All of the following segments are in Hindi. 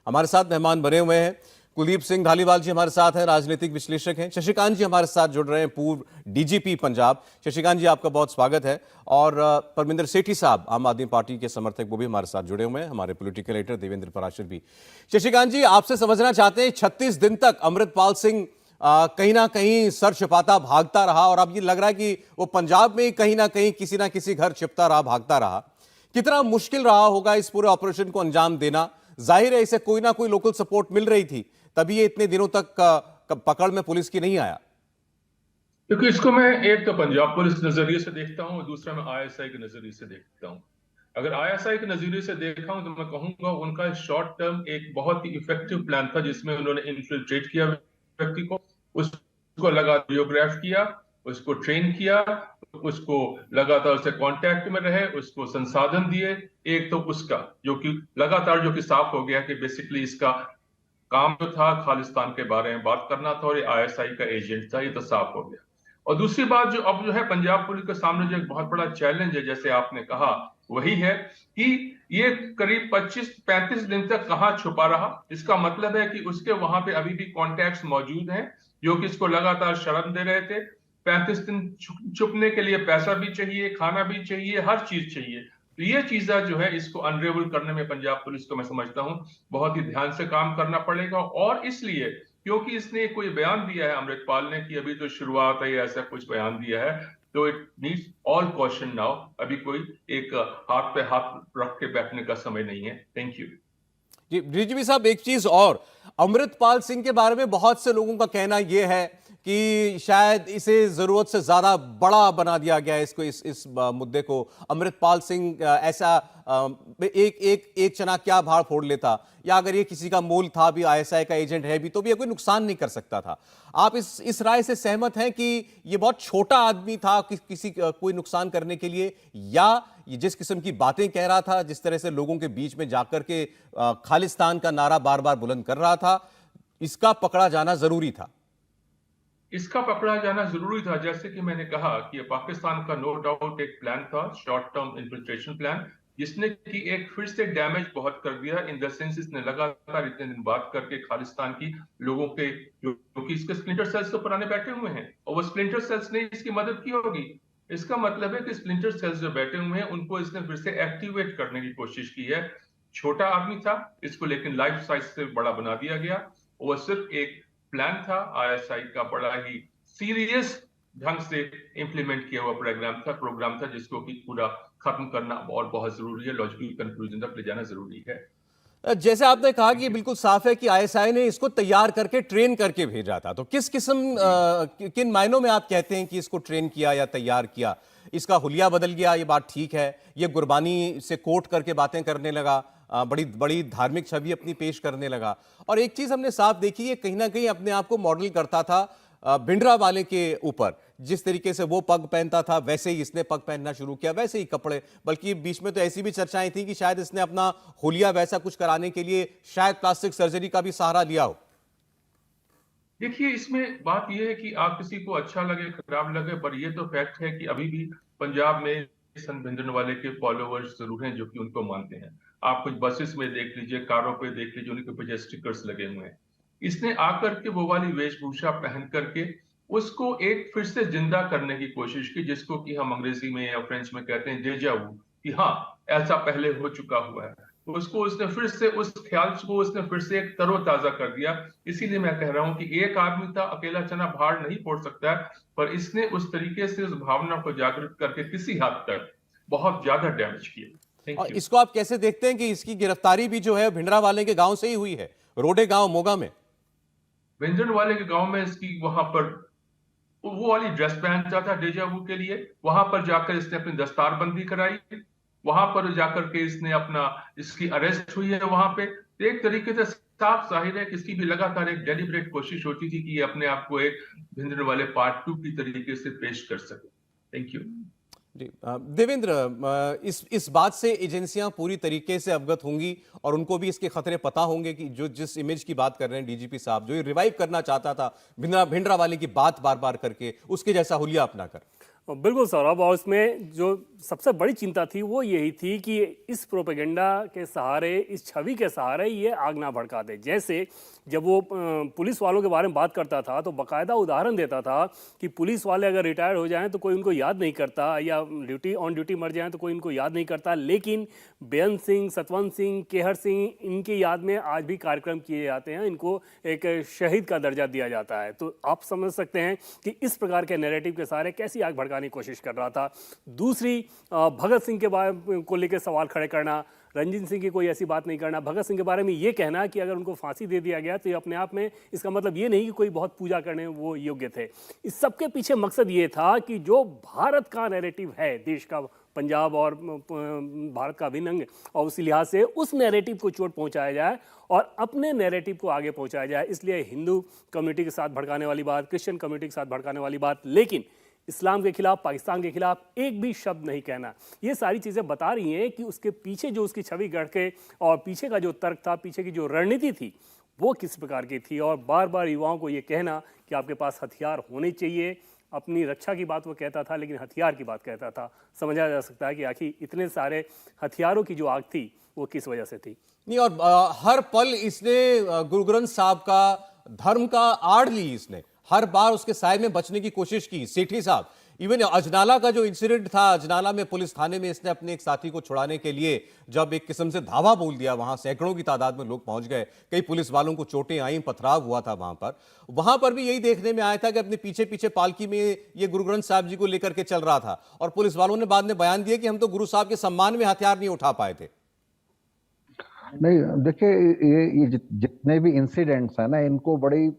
हमारे साथ मेहमान बने हुए हैं। कुलदीप सिंह धालीवाल जी हमारे साथ हैं, राजनीतिक विश्लेषक हैं। शशिकांत जी हमारे साथ जुड़ रहे हैं, पूर्व डीजीपी पंजाब। शशिकांत जी, आपका बहुत स्वागत है। और परमिंदर सेठी साहब, आम आदमी पार्टी के समर्थक, वो भी हमारे साथ जुड़े हुए हैं। हमारे पॉलिटिकल एडिटर देवेंद्र पराशर भी। शशिकांत जी, आपसे समझना चाहते हैं, 36 दिन तक अमृतपाल सिंह कहीं ना कहीं सर छिपाता भागता रहा, और अब ये लग रहा है कि वो पंजाब में कहीं ना कहीं किसी ना किसी घर छिपता रहा, भागता रहा। कितना मुश्किल रहा होगा इस पूरे ऑपरेशन को अंजाम देना? जाहिर है इसे कोई ना कोई लोकल सपोर्ट मिल रही थी, तभी ये इतने दिनों तक पकड़ में पुलिस की नहीं आया। क्योंकि इसको मैं एक तो पंजाब पुलिस नजरिए से देखता हूँ, दूसरा मैं आईएसआई के नजरिए से देखता हूँ। अगर आईएसआई के नजरिए से देखा हूं तो मैं कहूंगा उनका शॉर्ट टर्म एक बहुत ही इफेक्टिव प्लान था, जिसमें उन्होंने इन्फिल्ट्रेट किया व्यक्ति को, उसको लगातार कोरियोग्राफ किया, उसको ट्रेन किया, उसको लगातार उससे कांटेक्ट में रहे, उसको संसाधन दिए। एक तो उसका जो कि लगातार जो कि साफ हो गया कि बेसिकली इसका काम जो था खालिस्तान के बारे में बात करना था और ये आईएसआई का एजेंट था, ये तो साफ हो गया। और दूसरी बात जो अब जो है पंजाब पुलिस के सामने जो एक बहुत बड़ा चैलेंज है, जैसे आपने कहा, वही है कि ये करीब 25-35 दिन तक कहां छुपा रहा। इसका मतलब है कि उसके वहां पे अभी भी कॉन्टैक्ट्स मौजूद हैं जो कि इसको लगातार शरण दे रहे थे। 35 दिन छुपने के लिए पैसा भी चाहिए, खाना भी चाहिए, हर चीज चाहिए। तो ये चीजें जो है इसको अनरेवल करने में पंजाब पुलिस को मैं समझता हूं बहुत ही ध्यान से काम करना पड़ेगा। और इसलिए क्योंकि इसने कोई बयान दिया है अमृतपाल ने कि अभी तो शुरुआत है, ऐसा कुछ बयान दिया है, तो it needs all caution now. अभी कोई एक हाथ पे हाथ रख के बैठने का समय नहीं है। थैंक यू जी डीजीपी साहब, एक चीज और, अमृतपाल सिंह के बारे में बहुत से लोगों का कहना यह है कि शायद इसे जरूरत से ज्यादा बड़ा बना दिया गया है, इसको इस मुद्दे को। अमृतपाल सिंह ऐसा एक एक एक चना क्या भाड़ फोड़ लेता, या अगर ये किसी का मूल था भी, आईएसआई का एजेंट है भी, तो भी ये कोई नुकसान नहीं कर सकता था। आप इस राय से सहमत हैं कि ये बहुत छोटा आदमी था किसी कोई नुकसान करने के लिए, या ये जिस किस्म की बातें कह रहा था, जिस तरह से लोगों के बीच में जाकर के खालिस्तान का नारा बार बार बुलंद कर रहा था, इसका पकड़ा जाना जरूरी था? इसका पकड़ा जाना जरूरी था। जैसे कि मैंने कहा कि पाकिस्तान का नो डाउट एक प्लान था, शॉर्ट टर्म इन्फिल्ट्रेशन प्लान, जिसने कि एक फिर से डैमेज बहुत कर दिया। इन द सेंस इसने लगातार इतने दिन बात करके खालिस्तान की लोगों के जो कि इसके स्प्लिंटर सेल्स तो पुराने बैठे हुए हैं, और वो स्प्लिंटर सेल्स ने इसकी मदद की होगी। इसका मतलब है कि स्प्लिंटर सेल्स जो बैठे हुए हैं उनको इसने फिर से एक्टिवेट करने की कोशिश की है। छोटा आदमी था, इसको लेकिन लाइफ साइज से बड़ा बना दिया गया। वो सिर्फ एक प्लान था, आईएसआई का बड़ा ही सीरियस ढंग से इंप्लीमेंट किया हुआ प्रोग्राम था जिसको कि पूरा खत्म करना और बहुत जरूरी है, लॉजिकल कंक्लूजन तक ले जाना जरूरी है। जैसे आपने कहा कि ये बिल्कुल साफ है कि आईएसआई ने इसको तैयार करके ट्रेन करके भेजा था, तो किस किस्म किन मायनों में आप कहते हैं कि इसको ट्रेन किया या तैयार किया? इसका हुलिया बदल गया, ये बात ठीक है। ये गुरबानी से कोट करके बातें करने लगा, बड़ी बड़ी धार्मिक छवि अपनी पेश करने लगा। और एक चीज हमने साफ देखी है, कहीं ना कहीं अपने आप को मॉडल करता था भिंडरावाले के ऊपर। जिस तरीके से वो पग पहनता था, वैसे ही इसने पग पहनना शुरू किया, वैसे ही कपड़े। बल्कि बीच में तो ऐसी भी चर्चाएं थी कि शायद इसने अपना हुलिया वैसा कुछ कराने के लिए शायद प्लास्टिक सर्जरी का भी सहारा लिया हो। देखिए, इसमें बात यह है कि आप किसी को अच्छा लगे खराब लगे, पर यह तो फैक्ट है कि अभी भी पंजाब में सन भिंडरवाले के फॉलोअर्स जरूर हैं जो कि उनको मानते हैं। आप कुछ बसेस में देख लीजिए, कारों पे देख लीजिए, उनके पीछे स्टिकर्स लगे हुए हैं। इसने आकर के वो वाली वेशभूषा पहन करके उसको एक फिर से जिंदा करने की कोशिश की, जिसको कि हम अंग्रेजी में या फ्रेंच में कहते हैं डेजा वू, कि हाँ ऐसा पहले हो चुका हुआ है। उसको उसने फिर से उस ख्याल को उसने फिर से एक तरोताजा कर दिया। इसीलिए मैं कह रहा हूं कि एक आदमी था, अकेला चना भाड़ नहीं फोड़ सकता है, पर इसने उस तरीके से उस भावना को जागृत करके किसी हद तक बहुत ज्यादा डैमेज किया। और थैंक यू। इसको आप कैसे देखते हैं कि इसकी गिरफ्तारी भी जो है भिंडरावाले के गांव से ही हुई है, रोडे गांव मोगा में? भिंडरवाले के गांव में इसकी वहां पर वो वाली ड्रेस पहनता था डेजावू के लिए, वहां पर जाकर इसने अपनी दस्तारबंदी कराई, वहां पर जाकर के इसने अपना इसकी अरेस्ट हुई है वहां पे। तो एक तरीके से साफ जाहिर है कि इसकी भी लगातार एक डेलिब्रेट कोशिश होती थी कि ये अपने आप को एक भिंडरवाले पार्ट 2 की तरीके से पेश कर सके। Thank you. जी देवेंद्र, इस बात से एजेंसियां पूरी तरीके से अवगत होंगी और उनको भी इसके खतरे पता होंगे कि जो जिस इमेज की बात कर रहे हैं डीजीपी साहब, जो ये रिवाइव करना चाहता था भिंडरावाले की बात बार बार करके, उसके जैसा हुलिया अपनाकर। बिल्कुल सौरभ, और उसमें जो सबसे बड़ी चिंता थी वो यही थी कि इस प्रोपेगेंडा के सहारे, इस छवि के सहारे ये आग ना भड़का दे। जैसे जब वो पुलिस वालों के बारे में बात करता था तो बाकायदा उदाहरण देता था कि पुलिस वाले अगर रिटायर हो जाएं तो कोई उनको याद नहीं करता, या ऑन ड्यूटी मर जाएं तो कोई उनको याद नहीं करता, लेकिन बेअंत सिंह, सतवंत सिंह, केहर सिंह, इनकी याद में आज भी कार्यक्रम किए जाते हैं, इनको एक शहीद का दर्जा दिया जाता है। तो आप समझ सकते हैं कि इस प्रकार के नैरेटिव के सहारे कैसी आग भड़काने की कोशिश कर रहा था। दूसरी, भगत सिंह के बारे को लेकर सवाल खड़े करना, रंजीत सिंह की कोई ऐसी बात नहीं करना, भगत सिंह के बारे में ये कहना कि अगर उनको फांसी दे दिया गया तो ये अपने आप में, इसका मतलब ये नहीं कि कोई बहुत पूजा करने वो योग्य थे। इस सब के पीछे मकसद ये था कि जो भारत का नैरेटिव है, देश का, पंजाब और भारत का अभिन्न अंग, और उसी लिहाज से उस नैरेटिव को चोट पहुंचाया जाए और अपने नैरेटिव को आगे पहुंचाया जाए। इसलिए हिंदू कम्युनिटी के साथ भड़काने वाली बात, क्रिश्चियन कम्युनिटी के साथ भड़काने वाली बात, लेकिन इस्लाम के खिलाफ, पाकिस्तान के खिलाफ एक भी शब्द नहीं कहना, ये सारी चीज़ें बता रही हैं कि उसके पीछे जो उसकी छवि गढ़ के, और पीछे का जो तर्क था, पीछे की जो रणनीति थी, वो किस प्रकार की थी। और बार बार युवाओं को ये कहना कि आपके पास हथियार होने चाहिए, अपनी रक्षा की बात वो कहता था लेकिन हथियार की बात कहता था। समझा जा सकता है कि आखिर इतने सारे हथियारों की जो आग थी वो किस वजह से थी। नहीं, और हर पल इसने गुरु ग्रंथ साहब का, धर्म का आड़ ली, इसने हर बार उसके साए में बचने की कोशिश की। सेठी साहब, इवन अजनाला का जो इंसिडेंट था, अजनाला में पुलिस थाने में इसने अपने एक साथी को छुड़ाने के लिए जब एक किस्म से धावा बोल दिया, वहां सैकड़ों की तादाद में लोग पहुंच गए, कई पुलिस वालों को चोटें आई, पथराव हुआ था वहां पर भी यही देखने में आया था कि अपने पीछे पीछे पालकी में ये गुरु ग्रंथ साहब जी को लेकर के चल रहा था, और पुलिस वालों ने बाद में बयान दिया कि हम तो गुरु साहब के सम्मान में हथियार नहीं उठा पाए थे। नहीं, देखिए, ये जितने भी इंसिडेंट्स हैं ना, इनको बड़ी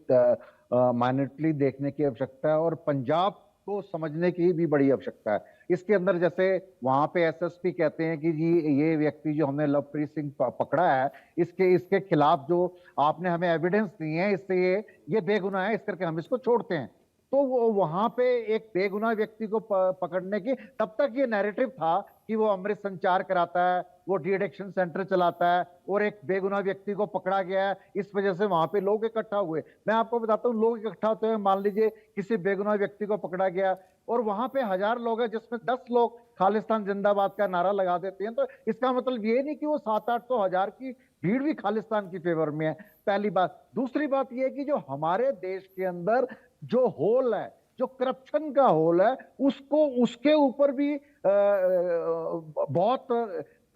माइन्यूटली देखने की आवश्यकता है, और पंजाब को समझने की भी बड़ी आवश्यकता है। इसके अंदर जैसे वहां पे एसएसपी कहते हैं कि जी ये व्यक्ति जो हमने लवप्रीत सिंह पकड़ा है, इसके खिलाफ जो आपने हमें एविडेंस दिए हैं, इससे ये बेगुनाह है, इस करके हम इसको छोड़ते हैं। तो वो वहां पे एक बेगुनाह व्यक्ति को पकड़ने की, तब तक ये नैरेटिव था कि वो अमृत संचार कराता है, वो डी एडिक्शन सेंटर चलाता है, और एक बेगुनाह व्यक्ति को पकड़ा गया है, इस वजह से वहां पे लोग इकट्ठा हुए। मैं आपको बताता हूँ, लोग इकट्ठा होते हैं, मान लीजिए किसी बेगुनाह व्यक्ति को पकड़ा गया और वहां पे 1000 लोग हैं जिसमें 10 लोग खालिस्तान जिंदाबाद का नारा लगा देते हैं, तो इसका मतलब ये नहीं कि वो 700-800 हजार की भीड़ भी खालिस्तान की फेवर में है, पहली बात। दूसरी बात ये है कि जो हमारे देश के अंदर जो होल है, जो करप्शन का होल है, उसके ऊपर भी बहुत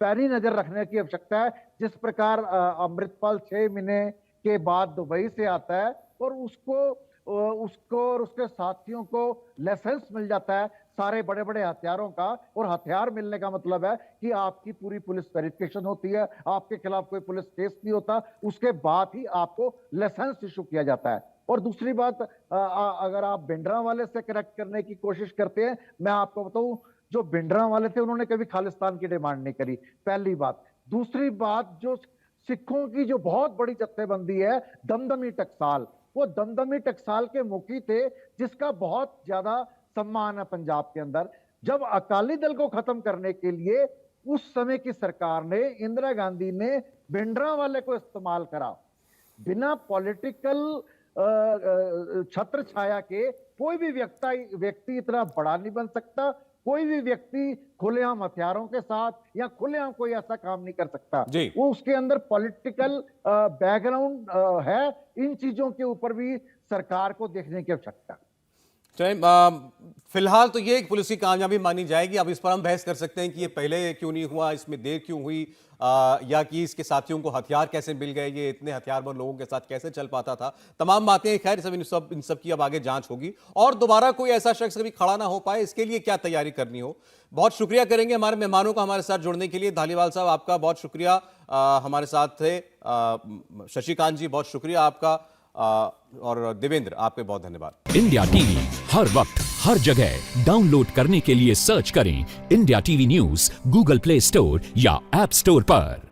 पैनी नजर रखने की आवश्यकता है। जिस प्रकार अमृतपाल 6 महीने के बाद दुबई से आता है और उसको और उसके साथियों को लाइसेंस मिल जाता है सारे बड़े बड़े हथियारों का, और हथियार मिलने का मतलब है कि आपकी पूरी पुलिस वेरिफिकेशन होती है, आपके खिलाफ कोई पुलिस केस नहीं होता, उसके बाद ही आपको लाइसेंस इशू किया जाता है। और दूसरी बात, अगर आप भिंडरांवाले से करेक्ट करने की कोशिश करते हैं, मैं आपको बताऊं, जो भिंडरांवाले थे उन्होंने कभी खालिस्तान की डिमांड नहीं करी, पहली बात। दूसरी बात, जो सिखों की जो बहुत बड़ी जत्थेबंदी है दमदमी टकसाल, वो दमदमी टकसाल के मुखी थे, जिसका बहुत ज्यादा सम्मान है पंजाब के अंदर। जब अकाली दल को खत्म करने के लिए उस समय की सरकार ने, इंदिरा गांधी ने भिंडरांवाले को इस्तेमाल करा। बिना पॉलिटिकल छत्र छाया के कोई भी व्यक्ति इतना बड़ा नहीं बन सकता, कोई भी व्यक्ति खुलेआम हथियारों के साथ या खुलेआम कोई ऐसा काम नहीं कर सकता। वो उसके अंदर पॉलिटिकल बैकग्राउंड है। इन चीजों के ऊपर भी सरकार को देखने की आवश्यकता। फिलहाल तो ये एक पुलिस की कामयाबी मानी जाएगी। अब इस पर हम बहस कर सकते हैं कि ये पहले क्यों नहीं हुआ, इसमें देर क्यों हुई, या कि इसके साथियों को हथियार कैसे मिल गए, ये इतने हथियारबंद लोगों के साथ कैसे चल पाता था। तमाम बातें, खैर इन सब की अब आगे जांच होगी, और दोबारा कोई ऐसा शख्स कभी खड़ा ना हो पाए, इसके लिए क्या तैयारी करनी हो। बहुत शुक्रिया करेंगे हमारे मेहमानों का हमारे साथ जुड़ने के लिए। धालीवाल साहब, आपका बहुत शुक्रिया, हमारे साथ थे। शशिकांत जी, बहुत शुक्रिया आपका, और देवेंद्र, आपके बहुत धन्यवाद। इंडिया टीवी हर वक्त हर जगह डाउनलोड करने के लिए सर्च करें India TV news Google play store या ऐप स्टोर पर।